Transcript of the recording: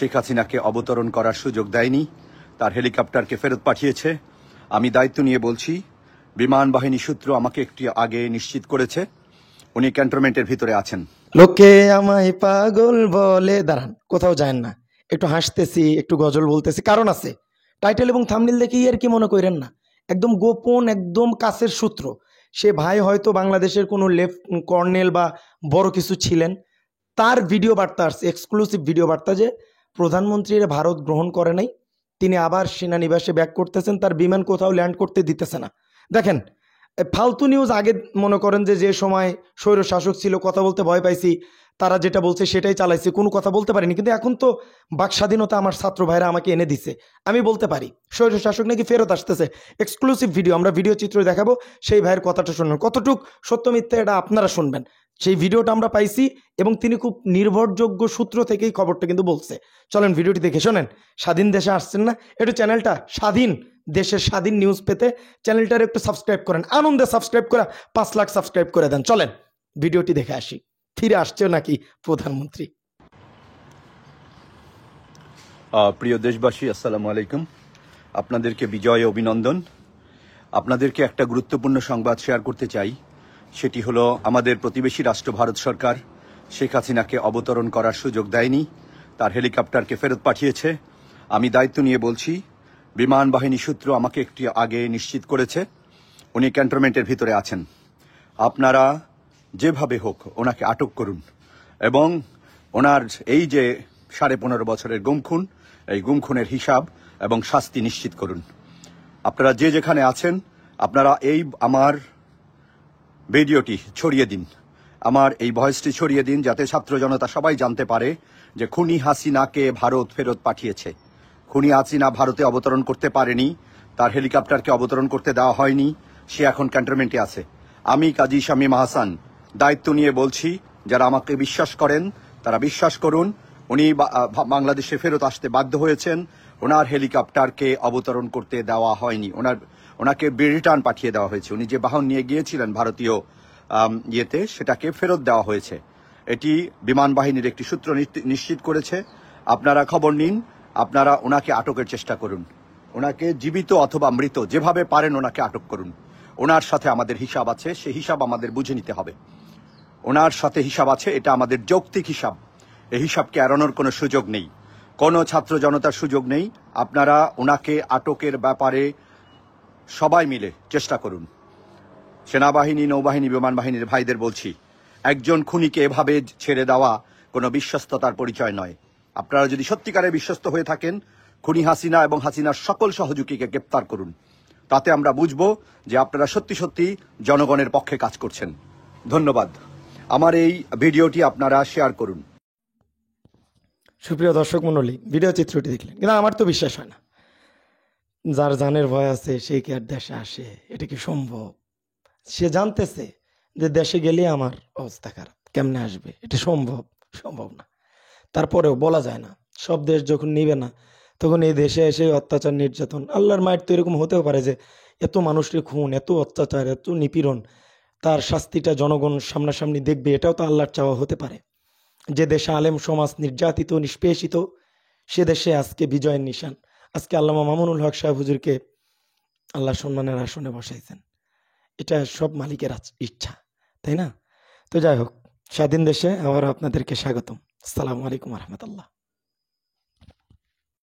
শেখ হাসিনাকে অবতরণ করার সুযোগ দেয়নি, তার হেলিকপ্টারকে ফেরত পাঠিয়েছে। আমি দায়িত্ব নিয়ে বলছি, বিমান বাহিনী সূত্র আমাকে একটু আগে নিশ্চিত করেছে উনি ক্যান্টনমেন্টের ভিতরে আছেন। লোকে আমায় পাগল বলে, দাঁড়ান, কোথাও যায় না, একটু হাসতেছি, একটু গজল বলতেছি, কারণ আছে। টাইটেল এবং থাম্বনেল দেখেই আর কি মনে করেন না, একদম গোপন, একদম কাছের সূত্র। সে ভাই হয়তো বাংলাদেশের কোনো লেফট কর্নেল বা বড় কিছু ছিলেন, তার ভিডিও বার্তা আসছে, এক্সক্লুসিভ ভিডিও বার্তা, যে প্রধানমন্ত্রীর ভারত গ্রহণ করে নাই, তিনি আবার সেনানিবাসে ব্যাক করতেছেন, তার বিমান কোথাও ল্যান্ড করতে দিতেছে না। দেখেন, ফালতু নিউজ আগে মনে করেন যে সময় স্বৈর শাসক ছিল, কথা বলতে ভয় পাইছি, তারা যেটা বলছে সেটাই চালাইছে, কোনো কথা বলতে পারিনি। কিন্তু এখন তো বাক স্বাধীনতা আমার ছাত্র ভাইরা আমাকে এনে দিছে, আমি বলতে পারি স্বৈর শাসক নাকি ফেরত আসতেছে। এক্সক্লুসিভ ভিডিও, আমরা ভিডিও চিত্র দেখাবো, সেই ভাইয়ের কথাটা শুনবেন, কতটুক সত্য মিথ্যা এটা আপনারা শুনবেন। সেই ভিডিওটা আমরা পাইছি এবং তিনি খুব নির্ভরযোগ্য সূত্র থেকেই খবরটা কিন্তু বলছে। চলেন ভিডিওটি দেখে শোনেন। স্বাধীন দেশে আসছেন না, একটু চ্যানেলটা স্বাধীন দেশের স্বাধীন নিউজ পেতে চ্যানেলটার একটু সাবস্ক্রাইব করেন, আনন্দে সাবস্ক্রাইব করে 5 লাখ সাবস্ক্রাইব করে দেন। চলেন ভিডিওটি দেখে আসি, ফিরে আসছে নাকি প্রধানমন্ত্রী। প্রিয় দেশবাসী, আসসালামু আলাইকুম। আপনাদেরকে বিজয় অভিনন্দন। আপনাদেরকে একটা গুরুত্বপূর্ণ সংবাদ শেয়ার করতে চাই। সেটি হলো, আমাদের প্রতিবেশী রাষ্ট্র ভারত সরকার শেখ হাসিনাকে অবতরণ করার সুযোগ দেয়নি, তার হেলিকপ্টারকে ফেরত পাঠিয়েছে। আমি দায়িত্ব নিয়ে বলছি, বিমান বাহিনী সূত্র আমাকে একটু আগে নিশ্চিত করেছে উনি ক্যান্টনমেন্টের ভিতরে আছেন। আপনারা যেভাবে হোক ওনাকে আটক করুন এবং ওনার এই যে 15.5 বছরের গুমখুন, এই গুমখুনের হিসাব এবং শাস্তি নিশ্চিত করুন। আপনারা যে যেখানে আছেন, আপনারা এই আমার ভিডিওটি ছড়িয়ে দিন, আমার এই ভয়েসটি ছড়িয়ে দিন, যাতে ছাত্র জনতা সবাই জানতে পারে যে খুনি হাসিনাকে ভারত ফেরত পাঠিয়েছে। খুনি হাসিনা ভারতে অবতরণ করতে পারেনি, তার হেলিকপ্টারকে অবতরণ করতে দেওয়া হয়নি, সে এখন ক্যান্টনমেন্টে আছে। আমি কাজী শামীম আহসান দায়িত্ব নিয়ে বলছি, যারা আমাকে বিশ্বাস করেন তারা বিশ্বাস করুন, উনি বাংলাদেশে ফেরত আসতে বাধ্য হয়েছেন। ওনার হেলিকপ্টারকে অবতরণ করতে দেওয়া হয়নি, ওনাকে রিটার্ন পাঠিয়ে দেওয়া হয়েছে। উনি যে বাহন নিয়ে গিয়েছিলেন ভারতীয় ইয়েতে, সেটাকে ফেরত দেওয়া হয়েছে। এটি বিমান বাহিনীর একটি সূত্র নিশ্চিত করেছে। আপনারা খবর নিন, আপনারা ওনাকে আটকের চেষ্টা করুন, ওনাকে জীবিত অথবা মৃত যেভাবে পারেন ওনাকে আটক করুন। ওনার সাথে আমাদের হিসাব আছে, সেই হিসাব আমাদের বুঝে নিতে হবে। ওনার সাথে হিসাব আছে, এটা আমাদের যৌক্তিক হিসাব। এই হিসাবকে এড়ানোর কোনো সুযোগ নেই, কোনো ছাত্র জনতার সুযোগ নেই। আপনারা ওনাকে আটকের ব্যাপারে সবাই মিলে চেষ্টা করুন। সেনাবাহিনী, নৌবাহিনী, বিমান বাহিনীর ভাইদের বলছি, একজন খুনিকে এভাবে ছেড়ে দেওয়া কোনো বিশ্বস্ততার পরিচয় নয়। আপনারা যদি সত্যিকারের বিশ্বস্ত হয়ে থাকেন, খুনি হাসিনা এবং হাসিনার সকল সহযোগীকে গ্রেপ্তার করুন। তাতে আমরা বুঝব যে আপনারা সত্যি সত্যি জনগণের পক্ষে কাজ করছেন। ধন্যবাদ। আমার এই ভিডিওটি আপনারা শেয়ার করুন। সুপ্রিয় দর্শক মণ্ডলী, ভিডিও চিত্রটি দেখলেন, কিন্তু আমার তো বিশ্বাস হয় না, যার জানের ভয় আছে সে কি আর দেশে আসে? এটা কি সম্ভব? সে জানতেছে যে দেশে গেলে আমার অবস্থা খারাপ, কেমনে আসবে? এটা সম্ভব? সম্ভব না। তারপরেও বলা যায় না, সব দেশ যখন নিবে না, তখন এই দেশে এসে অত্যাচার, নির্যাতন, আল্লাহর মায়ের তো এরকম হতেও পারে যে এত মানুষের খুন, এত অত্যাচার, এত নিপীড়ন, তার শাস্তিটা জনগণ সামনাসামনি দেখবে, এটাও তো আল্লাহর চাওয়া হতে পারে। যে দেশে আলেম সমাজ নির্যাতিত, নিষ্পেষিত, সে দেশে আজকে বিজয়ের নিশান। আজকে আল্লামা মামুনুল হক সাহেব হুজুরকে আল্লাহ সম্মানের আসনে বসাইছেন, এটা সব মালিকের ইচ্ছা, তাই না? তো যাই হোক, স্বাধীন দেশে আবার আপনাদেরকে স্বাগতম। আসসালামু আলাইকুম রহমতুল্লাহ।